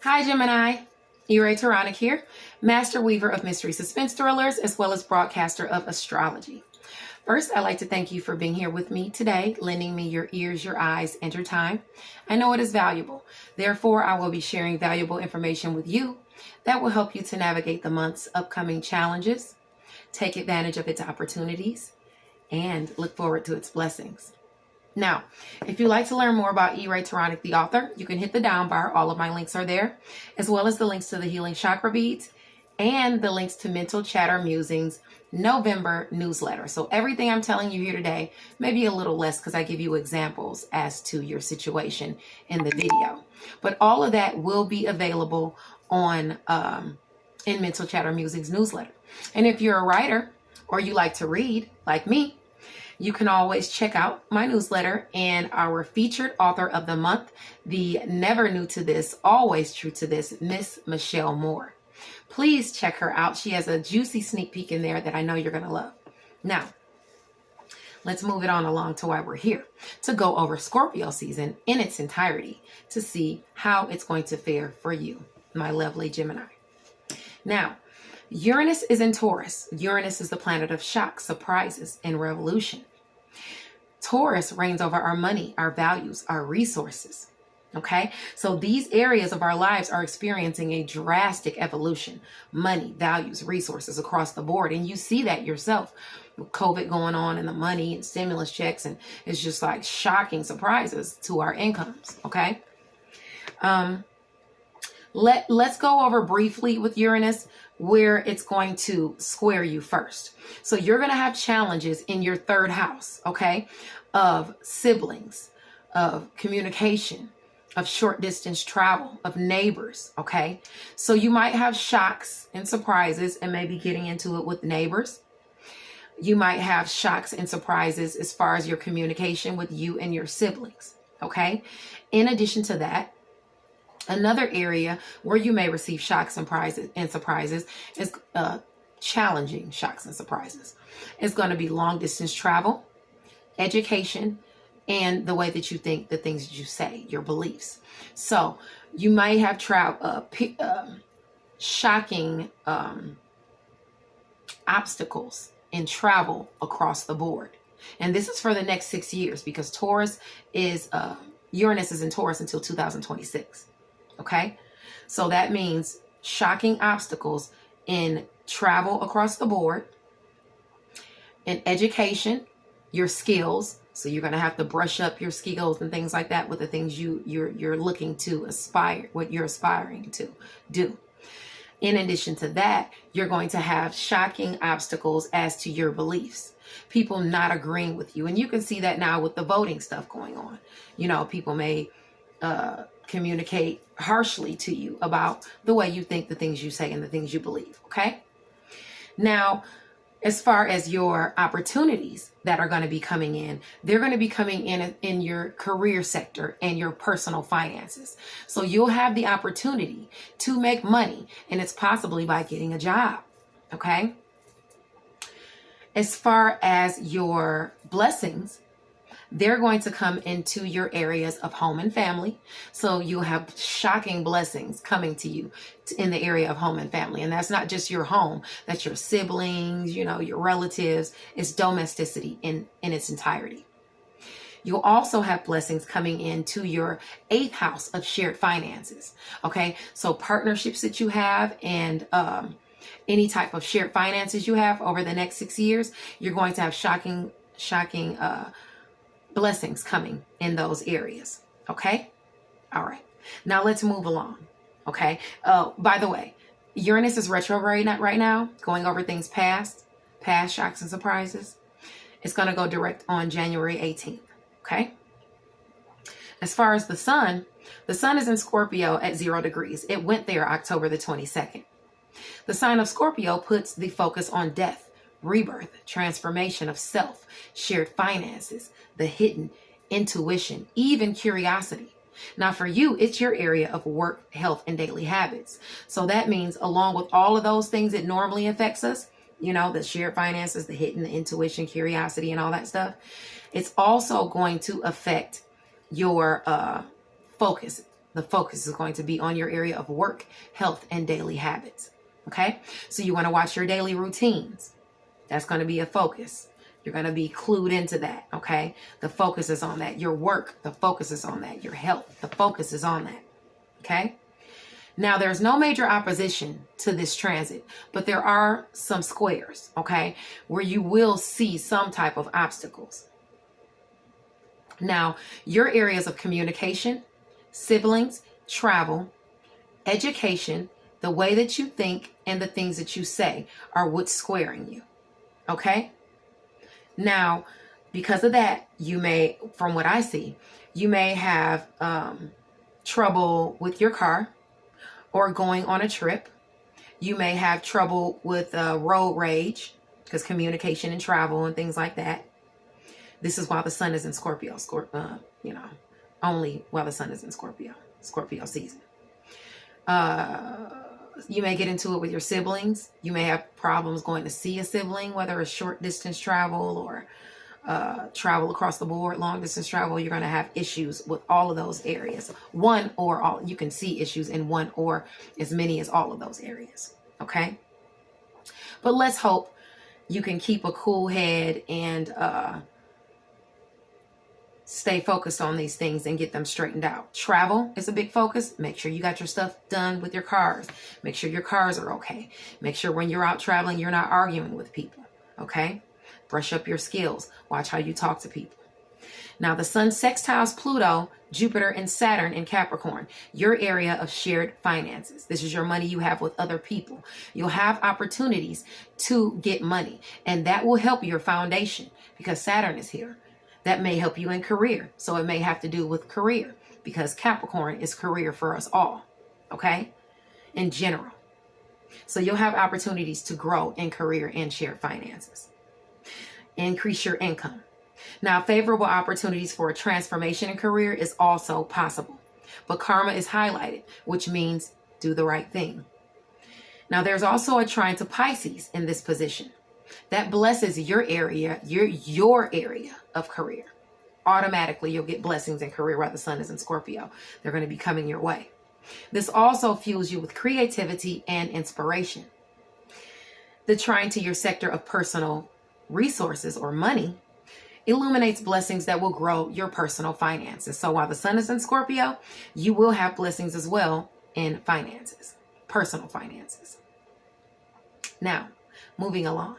Hi Gemini, Enchantress here, master weaver of mystery suspense thrillers as well as broadcaster of astrology. First, I'd like to thank you for being here with me today, lending me your ears, your eyes, and your time. I know it is valuable. Therefore, I will be sharing valuable information with you that will help you to navigate the month's upcoming challenges, take advantage of its opportunities, and look forward to its blessings. Now, if you'd like to learn more about Enchantress the author, you can hit the down bar. All of my links are there, as well as the links to the Healing Chakra beads and the links to Mental Chatter Musings November newsletter. So everything I'm telling you here today, maybe a little less because I give you examples as to your situation in the video. But all of that will be available on in Mental Chatter Musings newsletter. And if you're a writer or you like to read like me, you can always check out my newsletter and our featured author of the month, the never new to this, always true to this, Miss Michelle Moore. Please check her out. She has a juicy sneak peek in there that I know you're going to love. Now, let's move it on along to why we're here, to go over Scorpio season in its entirety to see how it's going to fare for you, my lovely Gemini. Now, Uranus is in Taurus. Uranus is the planet of shock, surprises, and revolution. Taurus reigns over our money, our values, our resources. Okay, so these areas of our lives are experiencing a drastic evolution. Money, values, resources across the board. And you see that yourself with COVID going on and the money and stimulus checks. And it's just like shocking surprises to our incomes. Okay. Let's go over briefly with Uranus where it's going to square you first. So you're going to have challenges in your third house, okay, of siblings, of communication, of short distance travel, of neighbors, okay? So you might have shocks and surprises and maybe getting into it with neighbors. You might have shocks and surprises as far as your communication with you and your siblings, okay? In addition to that, another area where you may receive shocks and surprises is challenging shocks and surprises. It's going to be long distance travel, education, and the way that you think, the things that you say, your beliefs. So you might have shocking obstacles in travel across the board. And this is for the next 6 years because Uranus is in Taurus until 2026. Okay, so that means shocking obstacles in travel across the board, in education, your skills. So you're going to have to brush up your skills and things like that with the things you're looking to aspire, what you're aspiring to do. In addition to that, you're going to have shocking obstacles as to your beliefs. People not agreeing with you. And you can see that now with the voting stuff going on. You know, people may communicate harshly to you about the way you think, the things you say, and the things you believe. Okay. Now, as far as your opportunities that are going to be coming in, they're going to be coming in your career sector and your personal finances. So you'll have the opportunity to make money, and it's possibly by getting a job. Okay. As far as your blessings, they're going to come into your areas of home and family. So you'll have shocking blessings coming to you in the area of home and family. And that's not just your home, that's your siblings, you know, your relatives. It's domesticity in its entirety. You'll also have blessings coming into your 8th house of shared finances. Okay, so partnerships that you have and any type of shared finances you have over the next 6 years, you're going to have shocking blessings coming in those areas. Okay. All right. Now let's move along. Okay. By the way, Uranus is retrograde right now, going over things past shocks and surprises. It's going to go direct on January 18th. Okay. As far as the sun is in Scorpio at 0 degrees. It went there October the 22nd. The sign of Scorpio puts the focus on death, rebirth, transformation of self, shared finances, the hidden, intuition, even curiosity. Now for you, it's your area of work, health, and daily habits. So that means along with all of those things that normally affects us, you know, the shared finances, the hidden, the intuition, curiosity, and all that stuff, it's also going to affect your focus The focus is going to be on your area of work, health, and daily habits. Okay? So you want to watch your daily routines. That's going to be a focus. You're going to be clued into that. Okay? The focus is on that. Your work, the focus is on that. Your health, the focus is on that. Okay? Now, there's no major opposition to this transit, but there are some squares, okay, where you will see some type of obstacles. Now, your areas of communication, siblings, travel, education, the way that you think, and the things that you say are what's squaring you, okay? Now, because of that, you may, from what I see, you may have trouble with your car, or going on a trip. You may have trouble with road rage, because communication and travel and things like that. This is while the sun is in Scorpio, only while the sun is in Scorpio season. You may get into it with your siblings. You may have problems going to see a sibling, whether it's short distance travel or travel across the board, long distance travel. You're going to have issues with all of those areas. One or all. You can see issues in one or as many as all of those areas. Okay? But let's hope you can keep a cool head and stay focused on these things and get them straightened out. Travel is a big focus. Make sure you got your stuff done with your cars. Make sure your cars are okay. Make sure when you're out traveling, you're not arguing with people. Okay? Brush up your skills. Watch how you talk to people. Now, the sun sextiles Pluto, Jupiter, and Saturn in Capricorn, your area of shared finances. This is your money you have with other people. You'll have opportunities to get money, and that will help your foundation because Saturn is here. That may help you in career. So it may have to do with career because Capricorn is career for us all, okay, in general. So you'll have opportunities to grow in career and shared finances. Increase your income. Now, favorable opportunities for a transformation in career is also possible, but karma is highlighted, which means do the right thing. Now, there's also a trine to Pisces in this position that blesses your area, your area of career. Automatically, you'll get blessings in career while the sun is in Scorpio. They're going to be coming your way. This also fuels you with creativity and inspiration. The trine to your sector of personal resources or money illuminates blessings that will grow your personal finances. So while the sun is in Scorpio, you will have blessings as well in finances, personal finances. Now, moving along.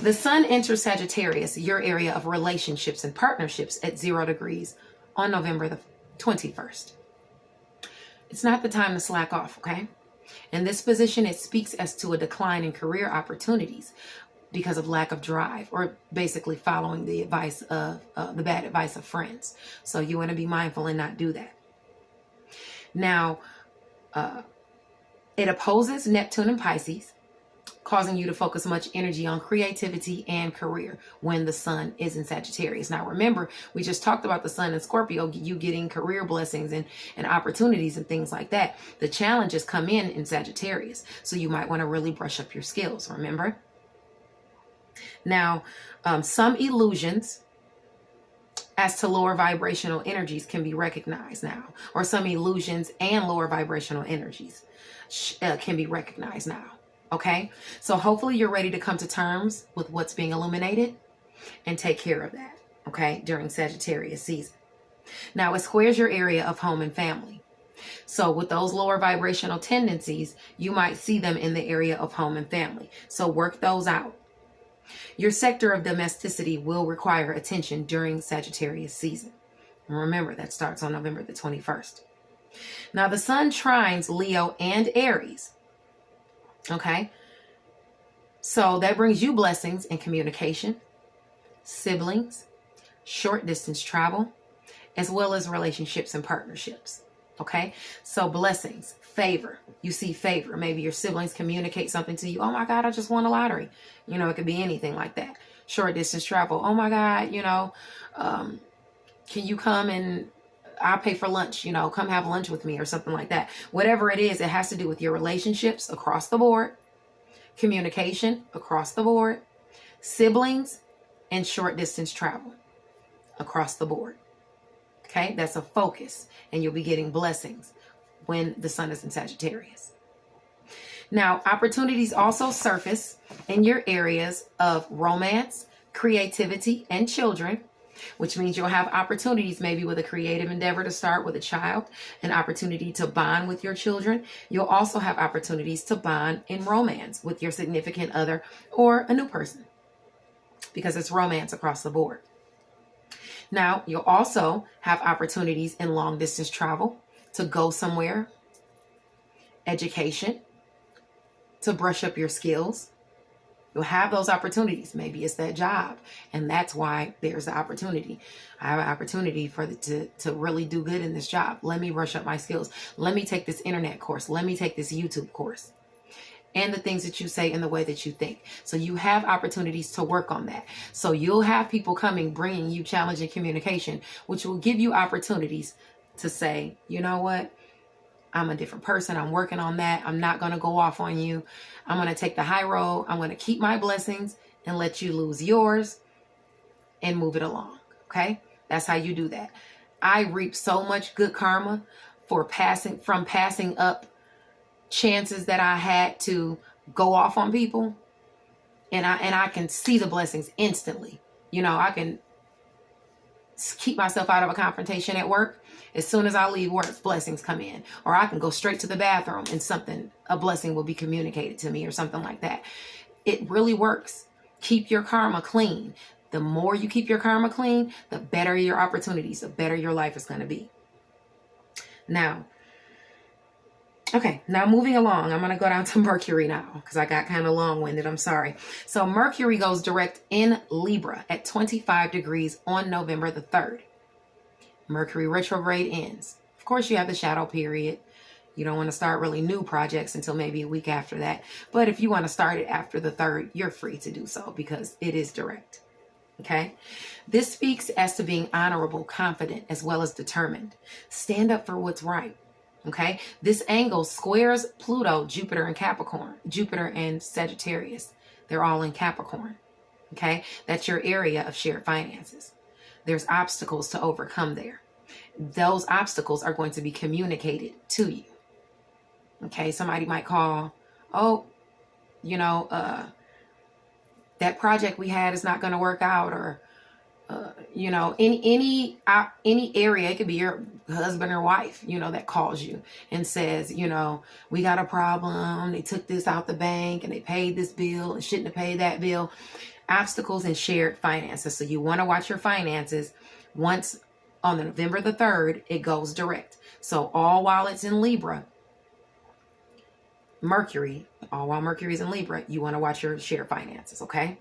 The sun enters Sagittarius, your area of relationships and partnerships, at 0 degrees on November the 21st. It's not the time to slack off, okay? In this position, it speaks as to a decline in career opportunities because of lack of drive, or basically following the advice of the bad advice of friends. So you want to be mindful and not do that. Now, it opposes Neptune and Pisces, causing you to focus much energy on creativity and career when the sun is in Sagittarius. Now, remember, we just talked about the sun in Scorpio, you getting career blessings and opportunities and things like that. The challenges come in Sagittarius, so you might want to really brush up your skills, remember? Now, some illusions as to lower vibrational energies can be recognized now, or some illusions and lower vibrational energies can be recognized now. Okay, so hopefully you're ready to come to terms with what's being illuminated and take care of that, okay, during Sagittarius season. Now, it squares your area of home and family. So with those lower vibrational tendencies, you might see them in the area of home and family. So work those out. Your sector of domesticity will require attention during Sagittarius season. And remember, that starts on November the 21st. Now, the sun trines Leo and Aries. Okay, so that brings you blessings in communication, siblings, short distance travel, as well as relationships and partnerships. Okay, so blessings, favor. You see favor. Maybe your siblings communicate something to you. Oh my God, I just won the lottery. You know, it could be anything like that. Short distance travel. Oh my God, you know, can you come and I'll pay for lunch, you know, come have lunch with me or something like that. Whatever it is, it has to do with your relationships across the board, communication across the board, siblings, and short distance travel across the board. Okay, that's a focus, and you'll be getting blessings when the sun is in Sagittarius. Now, opportunities also surface in your areas of romance, creativity, and children, which means you'll have opportunities maybe with a creative endeavor to start with a child, an opportunity to bond with your children. You'll also have opportunities to bond in romance with your significant other or a new person, because it's romance across the board. Now, you'll also have opportunities in long distance travel, to go somewhere, education, to brush up your skills. You'll have those opportunities. Maybe it's that job, and that's why there's the opportunity. I have an opportunity to really do good in this job. Let me brush up my skills. Let me take this internet course. Let me take this YouTube course. And the things that you say and the way that you think. So you have opportunities to work on that. So you'll have people coming, bringing you challenging communication, which will give you opportunities to say, you know what? I'm a different person. I'm working on that. I'm not going to go off on you. I'm going to take the high road. I'm going to keep my blessings and let you lose yours and move it along. Okay? That's how you do that. I reap so much good karma for passing up chances that I had to go off on people, and I can see the blessings instantly. You know, I can keep myself out of a confrontation at work. As soon as I leave work, blessings come in. Or I can go straight to the bathroom and a blessing will be communicated to me or something like that. It really works. Keep your karma clean. The more you keep your karma clean, the better your opportunities, the better your life is going to be. Now moving along, I'm going to go down to Mercury now because I got kind of long-winded. I'm sorry. So Mercury goes direct in Libra at 25 degrees on November the 3rd. Mercury retrograde ends. Of course, you have the shadow period. You don't want to start really new projects until maybe a week after that. But if you want to start it after the 3rd, you're free to do so because it is direct. Okay? This speaks as to being honorable, confident, as well as determined. Stand up for what's right. Okay? This angle squares Pluto, Jupiter, and Capricorn. Jupiter and Sagittarius. They're all in Capricorn. Okay? That's your area of shared finances. There's obstacles to overcome there. Those obstacles are going to be communicated to you. Okay, somebody might call, that project we had is not going to work out, or any area. It could be your husband or wife, that calls you and says, we got a problem. They took this out the bank and they paid this bill and shouldn't have paid that bill. Obstacles in shared finances. So you want to watch your finances. Once on November the 3rd, it goes direct. So all while it's in Libra, all while Mercury's in Libra, you want to watch your shared finances, okay?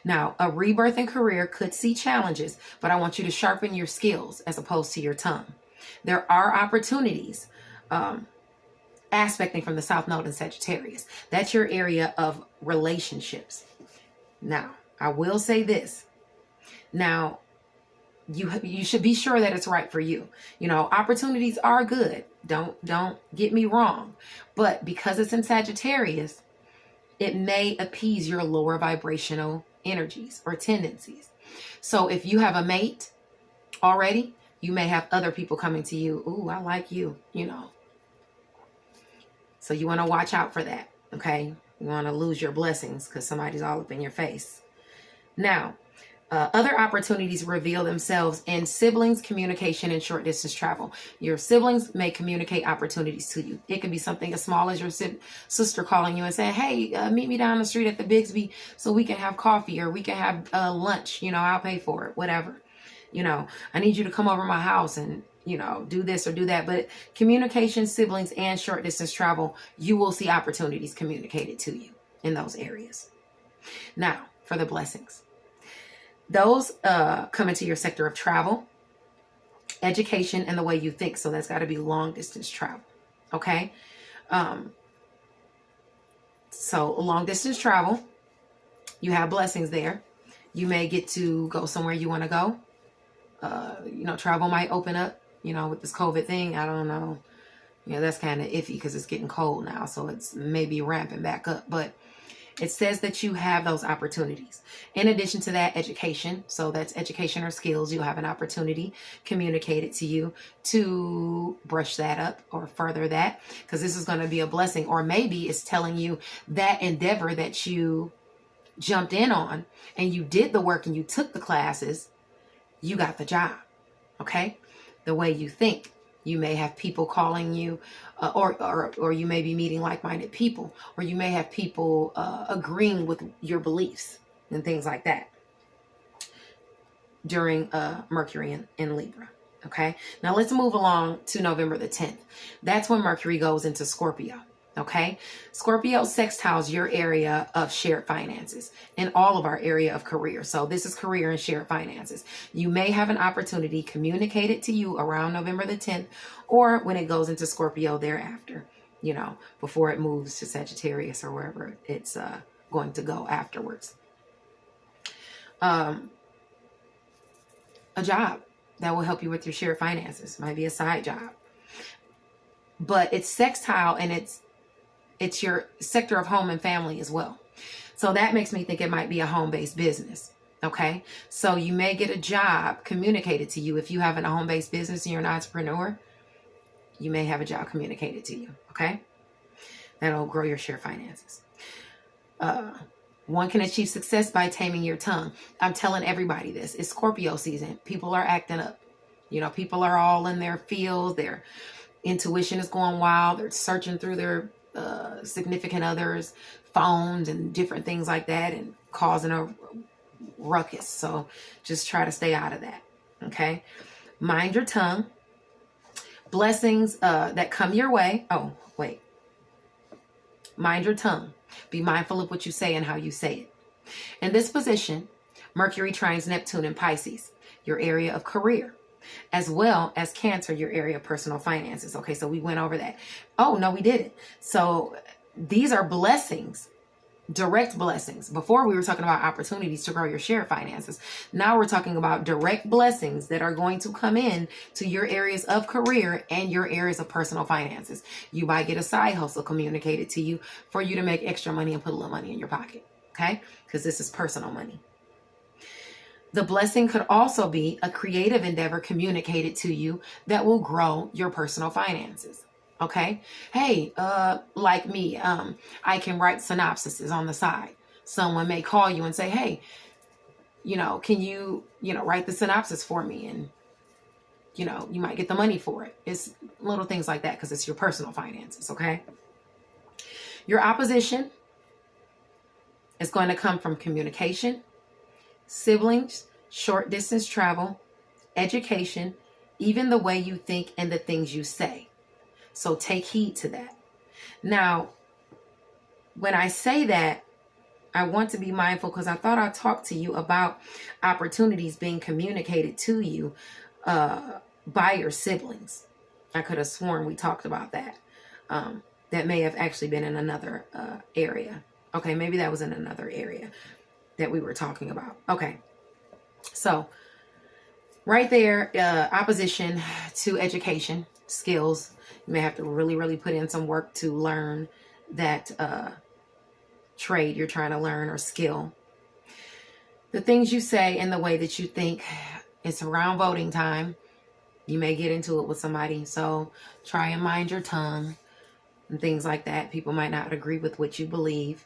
Now, a rebirth in career could see challenges, but I want you to sharpen your skills as opposed to your tongue. There are opportunities, aspecting from the South Node in Sagittarius. That's your area of relationships. Now, I will say this. Now, you should be sure that it's right for you. Opportunities are good. Don't get me wrong. But because it's in Sagittarius, it may appease your lower vibrational energies or tendencies. So if you have a mate already, you may have other people coming to you. Ooh, I like you, So you want to watch out for that, okay? You want to lose your blessings because somebody's all up in your face. Now, other opportunities reveal themselves in siblings, communication, and short distance travel. Your siblings may communicate opportunities to you. It can be something as small as your sister calling you and saying, hey, meet me down the street at the Bigsby so we can have coffee, or we can have lunch. I'll pay for it, whatever. I need you to come over to my house and, do this or do that. But communication, siblings, and short distance travel, you will see opportunities communicated to you in those areas. Now, for the blessings. Those come into your sector of travel, education, and the way you think. So that's got to be long distance travel. Okay. So long distance travel, you have blessings there. You may get to go somewhere you want to go. Travel might open up, with this COVID thing. I don't know. That's kind of iffy because it's getting cold now. So it's maybe ramping back up. But It says that you have those opportunities. In addition to that, education. So that's education or skills. You'll have an opportunity communicated to you to brush that up or further that, because this is going to be a blessing. Or maybe it's telling you that endeavor that you jumped in on and you did the work and you took the classes, you got the job. Okay? The way you think. You may have people calling you, or you may be meeting like-minded people, or you may have people agreeing with your beliefs and things like that during Mercury in Libra. Okay, now let's move along to November the 10th. That's when Mercury goes into Scorpio. Okay, Scorpio sextiles your area of shared finances and all of our area of career. So this is career and shared finances. You may have an opportunity communicated to you around November the 10th, or when it goes into Scorpio thereafter, you know, before it moves to Sagittarius or wherever it's going to go afterwards. A job that will help you with your shared finances. Might be a side job. But it's sextile, and it's your sector of home and family as well. So that makes me think it might be a home-based business. Okay. So you may get a job communicated to you. If you have a home-based business and you're an entrepreneur, you may have a job communicated to you. Okay. That'll grow your share finances. One can achieve success by taming your tongue. I'm telling everybody this. It's Scorpio season. People are acting up. You know, people are all in their fields. Their intuition is going wild. They're searching through their significant others' phones and different things like that and causing a ruckus. So just try to stay out of that. Okay. Mind your tongue. Blessings that come your way. Oh, wait. Mind your tongue. Be mindful of what you say and how you say it. In this position, Mercury trines Neptune in Pisces, your area of career, as well as Cancer, your area of personal finances. Okay, so we went over that. Oh, no, we didn't. So these are blessings, direct blessings. Before we were talking about opportunities to grow your share finances. Now we're talking about direct blessings that are going to come in to your areas of career and your areas of personal finances. You might get a side hustle communicated to you for you to make extra money and put a little money in your pocket. Okay, because this is personal money. The blessing could also be a creative endeavor communicated to you that will grow your personal finances. Okay. Hey, like me, I can write synopsises on the side. Someone may call you and say, hey, can you, write the synopsis for me? And, you might get the money for it. It's little things like that because it's your personal finances. Okay. Your opposition is going to come from communication, siblings, short distance travel, education, even the way you think and the things you say. So take heed to that. Now, when I say that, I want to be mindful because I thought I talked to you about opportunities being communicated to you by your siblings. I could have sworn we talked about that. That may have actually been in another area. Okay, maybe that was in another area that we were talking about. Okay, so right there, opposition to education, skills. You may have to really, really put in some work to learn that trade you're trying to learn or skill. The things you say and the way that you think. It's around voting time. You may get into it with somebody, so try and mind your tongue and things like that. People might not agree with what you believe.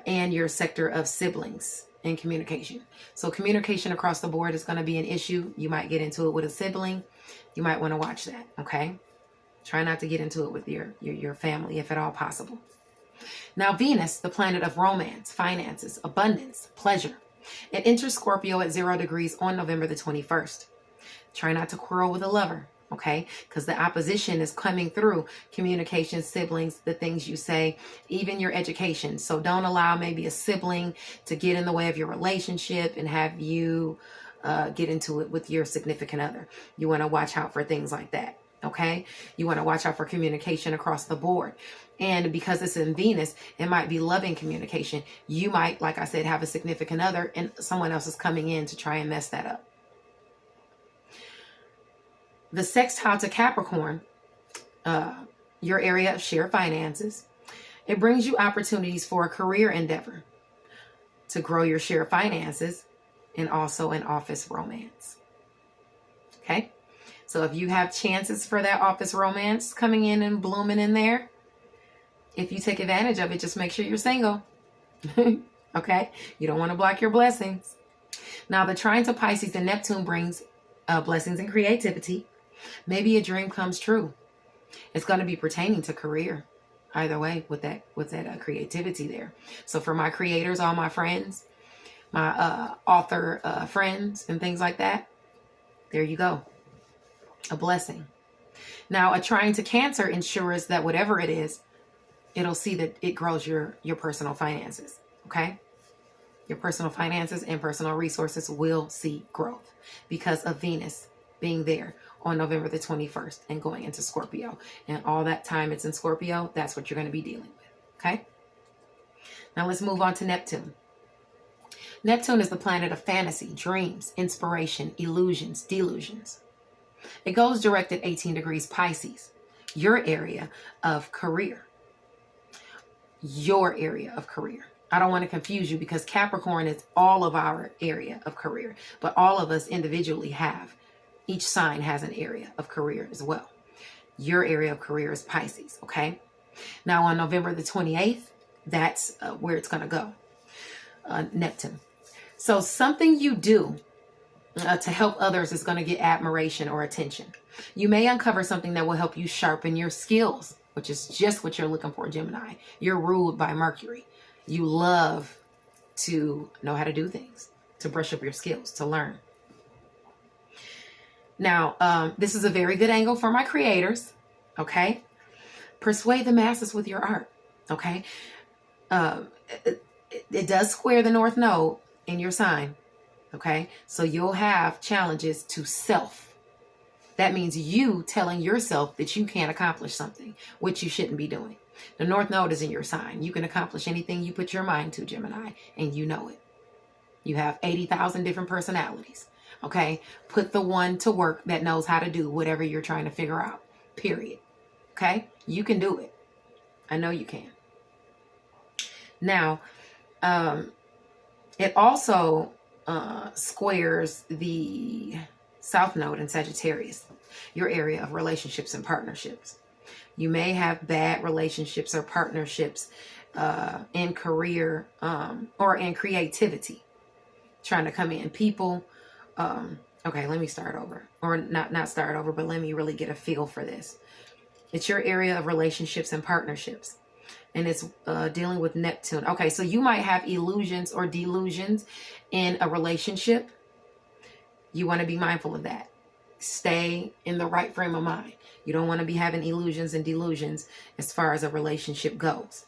And your sector of siblings and communication. So communication across the board is going to be an issue. You might get into it with a sibling. You might want to watch that. Okay. Try not to get into it with your family if at all possible. Now, Venus, the planet of romance, finances, abundance, pleasure. It enters Scorpio at 0 degrees on November the 21st. Try not to quarrel with a lover. Okay, because the opposition is coming through communication, siblings, the things you say, even your education. So don't allow maybe a sibling to get in the way of your relationship and have you get into it with your significant other. You want to watch out for things like that. Okay, you want to watch out for communication across the board. And because it's in Venus, it might be loving communication. You might, like I said, have a significant other and someone else is coming in to try and mess that up. The sextile to Capricorn, your area of shared finances, It brings you opportunities for a career endeavor, to grow your share of finances, and also an office romance. Okay? So if you have chances for that office romance coming in and blooming in there, if you take advantage of it, just make sure you're single. Okay? You don't want to block your blessings. Now, the trine to Pisces and Neptune brings blessings and creativity. Maybe a dream comes true. It's going to be pertaining to career. Either way, with that creativity there. So for my creators, all my friends, my author friends and things like that, there you go. A blessing. Now, a trine to Cancer ensures that whatever it is, it'll see that it grows your personal finances. Okay? Your personal finances and personal resources will see growth because of Venus being there on November the 21st and going into Scorpio. And all that time it's in Scorpio, that's what you're going to be dealing with. Okay? Now let's move on to Neptune. Neptune is the planet of fantasy, dreams, inspiration, illusions, delusions. It goes direct at 18 degrees Pisces, your area of career. Your area of career. I don't want to confuse you because Capricorn is all of our area of career, but all of us individually have. Each sign has an area of career as well. Your area of career is Pisces, okay? Now on November the 28th, that's where it's going to go, Neptune. So something you do to help others is going to get admiration or attention. You may uncover something that will help you sharpen your skills, which is just what you're looking for, Gemini. You're ruled by Mercury. You love to know how to do things, to brush up your skills, to learn. Now, this is a very good angle for my creators, okay? Persuade the masses with your art, okay? It does square the North Node in your sign, okay? So you'll have challenges to self. That means you telling yourself that you can't accomplish something, which you shouldn't be doing. The North Node is in your sign. You can accomplish anything you put your mind to, Gemini, and you know it. You have 80,000 different personalities. Okay, put the one to work that knows how to do whatever you're trying to figure out, period. Okay, you can do it. I know you can. Now, it also squares the South Node in Sagittarius, your area of relationships and partnerships. You may have bad relationships or partnerships in career or in creativity, trying to come in. People... okay, let me start over. Or not start over, but let me really get a feel for this. It's your area of relationships and partnerships. And it's dealing with Neptune. Okay, so you might have illusions or delusions in a relationship. You want to be mindful of that. Stay in the right frame of mind. You don't want to be having illusions and delusions as far as a relationship goes.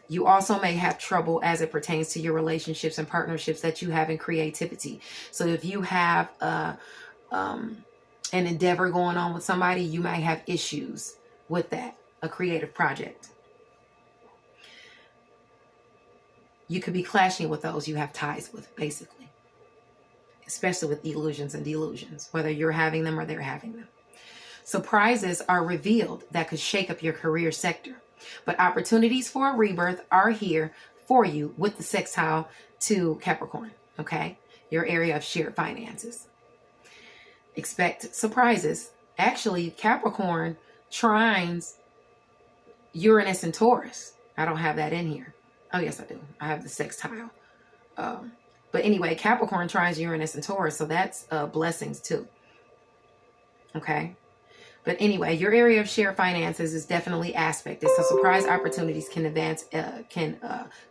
You also may have trouble as it pertains to your relationships and partnerships that you have in creativity. So if you have an endeavor going on with somebody, you might have issues with that, a creative project. You could be clashing with those you have ties with, basically. Especially with illusions and delusions, whether you're having them or they're having them. Surprises are revealed that could shake up your career sector. But opportunities for a rebirth are here for you with the sextile to Capricorn, okay? Your area of shared finances. Expect surprises. Actually, Capricorn trines Uranus and Taurus. I don't have that in here. Oh, yes, I do. I have the sextile. But anyway, Capricorn trines Uranus and Taurus, so that's blessings too, okay? But anyway, your area of shared finances is definitely aspected. So surprise opportunities can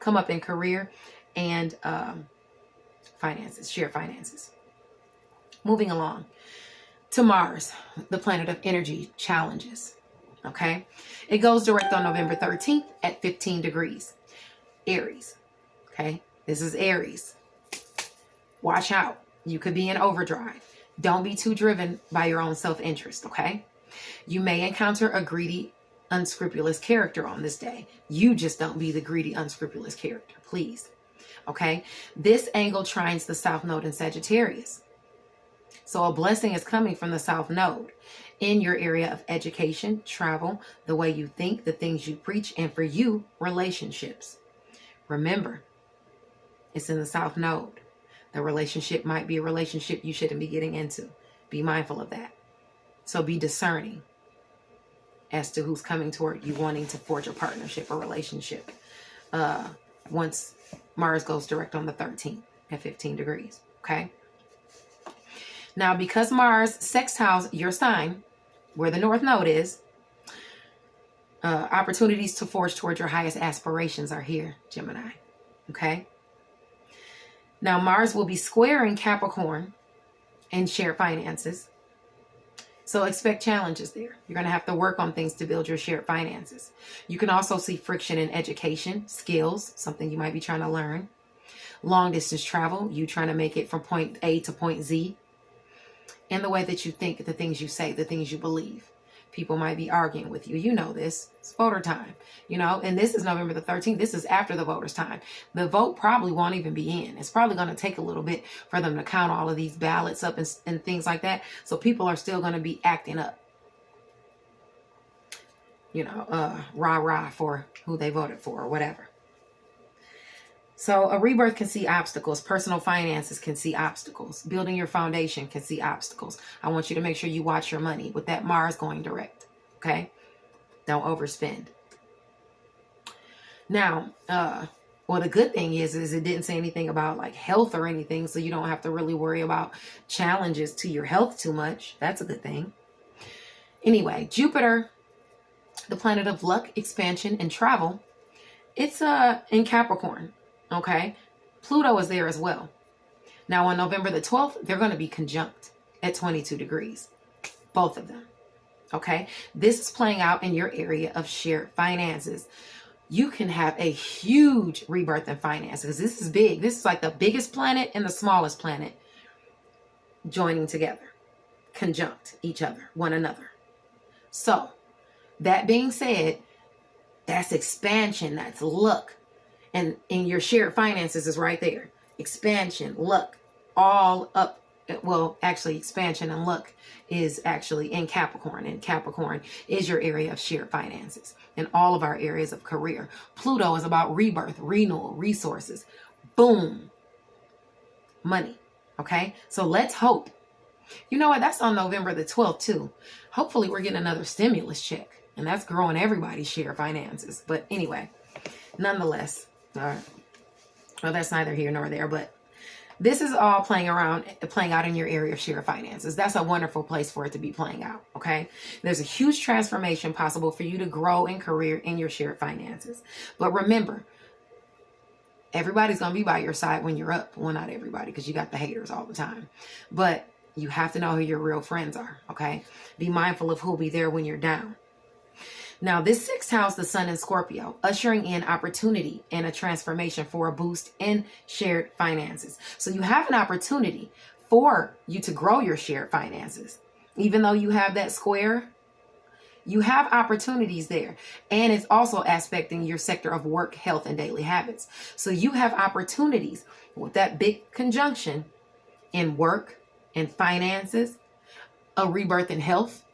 come up in career and finances, shared finances. Moving along to Mars, the planet of energy challenges. Okay, it goes direct on November 13th at 15 degrees. Aries. Okay, this is Aries. Watch out. You could be in overdrive. Don't be too driven by your own self-interest. Okay. You may encounter a greedy, unscrupulous character on this day. You just don't be the greedy, unscrupulous character, please. Okay? This angle trines the South Node in Sagittarius. So a blessing is coming from the South Node. in your area of education, travel, the way you think, the things you preach, and for you, relationships. Remember, it's in the South Node. The relationship might be a relationship you shouldn't be getting into. Be mindful of that. So be discerning as to who's coming toward you wanting to forge a partnership or relationship once Mars goes direct on the 13th at 15 degrees. Okay? Now, because Mars sextiles your sign, where the North Node is, opportunities to forge towards your highest aspirations are here, Gemini. Okay? Now, Mars will be squaring Capricorn in shared finances. So expect challenges there. You're going to have to work on things to build your shared finances. You can also see friction in education, skills, something you might be trying to learn. Long distance travel, you trying to make it from point A to point Z. And the way that you think, the things you say, the things you believe. People might be arguing with you. You know this. It's voter time. You know, and this is November the 13th. This is after the voters' time. The vote probably won't even be in. It's probably going to take a little bit for them to count all of these ballots up and things like that. So people are still going to be acting up. You know, rah-rah for who they voted for or whatever. So a rebirth can see obstacles. Personal finances can see obstacles. Building your foundation can see obstacles. I want you to make sure you watch your money with that Mars going direct. Okay? Don't overspend. Now, well, the good thing is it didn't say anything about like health or anything, so you don't have to really worry about challenges to your health too much. That's a good thing. Anyway, Jupiter, the planet of luck, expansion, and travel, it's in Capricorn. Okay, Pluto is there as well. Now on November the 12th, they're going to be conjunct at 22 degrees. Both of them. Okay, this is playing out in your area of shared finances. You can have a huge rebirth in finances. This is big. This is like the biggest planet and the smallest planet joining together, conjunct each other, one another. So that being said, that's expansion, that's luck. And in your shared finances is right there. Expansion, luck, all up. Well, actually, expansion and luck is actually in Capricorn. And Capricorn is your area of shared finances in all of our areas of career. Pluto is about rebirth, renewal, resources. Boom. Money. Okay? So let's hope. You know what? That's on November the 12th, too. Hopefully, we're getting another stimulus check. And that's growing everybody's shared finances. But anyway, nonetheless. Well, that's neither here nor there, but this is all playing out in your area of shared finances. That's a wonderful place for it to be playing out. Okay. There's a huge transformation possible for you to grow in career in your shared finances. But remember, everybody's going to be by your side when you're up. Well, not everybody, because you got the haters all the time, but you have to know who your real friends are. Okay. Be mindful of who'll be there when you're down. Now, this sixth house, the sun in Scorpio, ushering in opportunity and a transformation for a boost in shared finances. So you have an opportunity for you to grow your shared finances. Even though you have that square, you have opportunities there. And it's also aspecting your sector of work, health, and daily habits. So you have opportunities with that big conjunction in work and finances. A rebirth in health.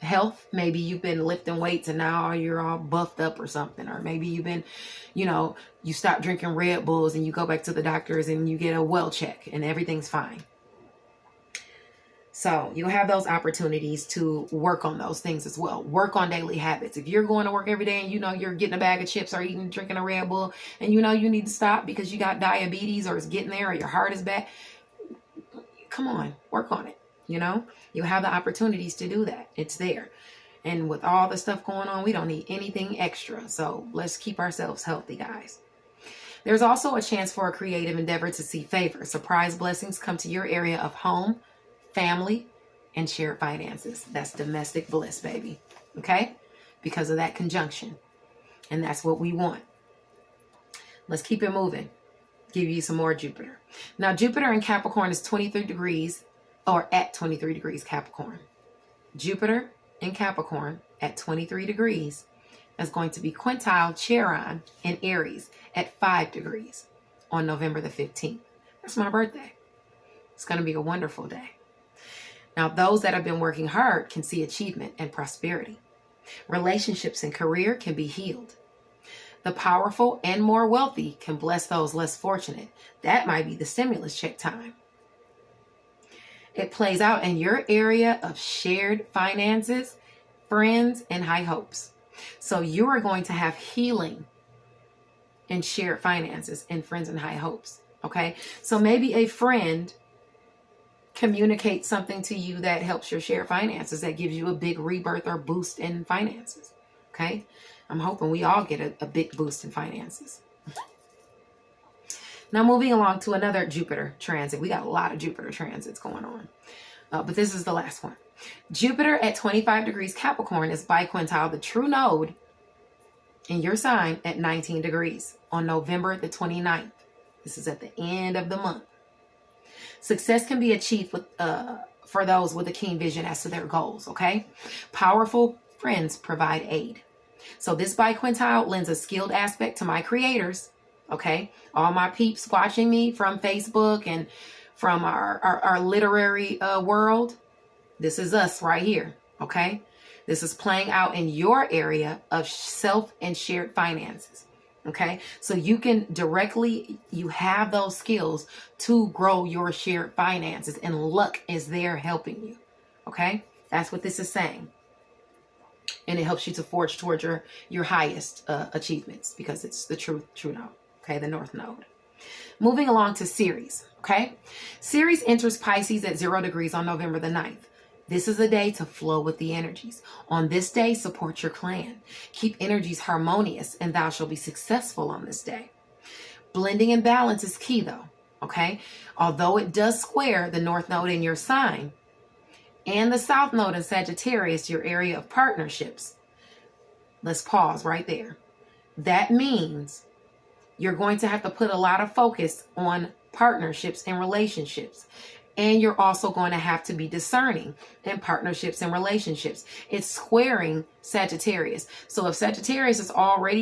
Maybe you've been lifting weights and now you're all buffed up or something. Or maybe you've been, you stop drinking Red Bulls and you go back to the doctors and you get a well check and everything's fine. So you have those opportunities to work on those things as well. Work on daily habits. If you're going to work every day and you're getting a bag of chips or drinking a Red Bull and you need to stop because you got diabetes or it's getting there or your heart is bad, come on, work on it. You have the opportunities to do that. It's there. And with all the stuff going on, we don't need anything extra. So let's keep ourselves healthy, guys. There's also a chance for a creative endeavor to see favor. Surprise blessings come to your area of home, family, and shared finances. That's domestic bliss, baby. Okay? Because of that conjunction. And that's what we want. Let's keep it moving. Give you some more Jupiter. Now, Jupiter in Capricorn is 23 degrees. Or at 23 degrees Capricorn. Jupiter in Capricorn at 23 degrees is going to be quintile Chiron in Aries at 5 degrees on November the 15th. That's my birthday. It's going to be a wonderful day. Now, those that have been working hard can see achievement and prosperity. Relationships and career can be healed. The powerful and more wealthy can bless those less fortunate. That might be the stimulus check time. It plays out in your area of shared finances, friends, and high hopes. So you are going to have healing in shared finances and friends and high hopes. Okay. So maybe a friend communicates something to you that helps your shared finances, that gives you a big rebirth or boost in finances. Okay. I'm hoping we all get a big boost in finances. Now moving along to another Jupiter transit. We got a lot of Jupiter transits going on. But this is the last one. Jupiter at 25 degrees Capricorn is biquintile the true node in your sign at 19 degrees on November the 29th. This is at the end of the month. Success can be achieved with for those with a keen vision as to their goals, okay? Powerful friends provide aid. So this biquintile lends a skilled aspect to my creators, okay? All my peeps watching me from Facebook and from our literary world. This is us right here, okay? This is playing out in your area of self and shared finances, okay? So you can you have those skills to grow your shared finances, and luck is there helping you, okay? That's what this is saying. And it helps you to forge towards your highest achievements, because it's the true node, okay? The north node. Moving along to Ceres, okay? Ceres enters Pisces at 0 degrees on November the 9th. This is a day to flow with the energies. On this day, support your clan. Keep energies harmonious, and thou shalt be successful on this day. Blending and balance is key, though, okay? Although it does square the north node in your sign and the south node in Sagittarius, your area of partnerships. Let's pause right there. That means you're going to have to put a lot of focus on partnerships and relationships. And you're also going to have to be discerning in partnerships and relationships. It's squaring Sagittarius. So if Sagittarius is already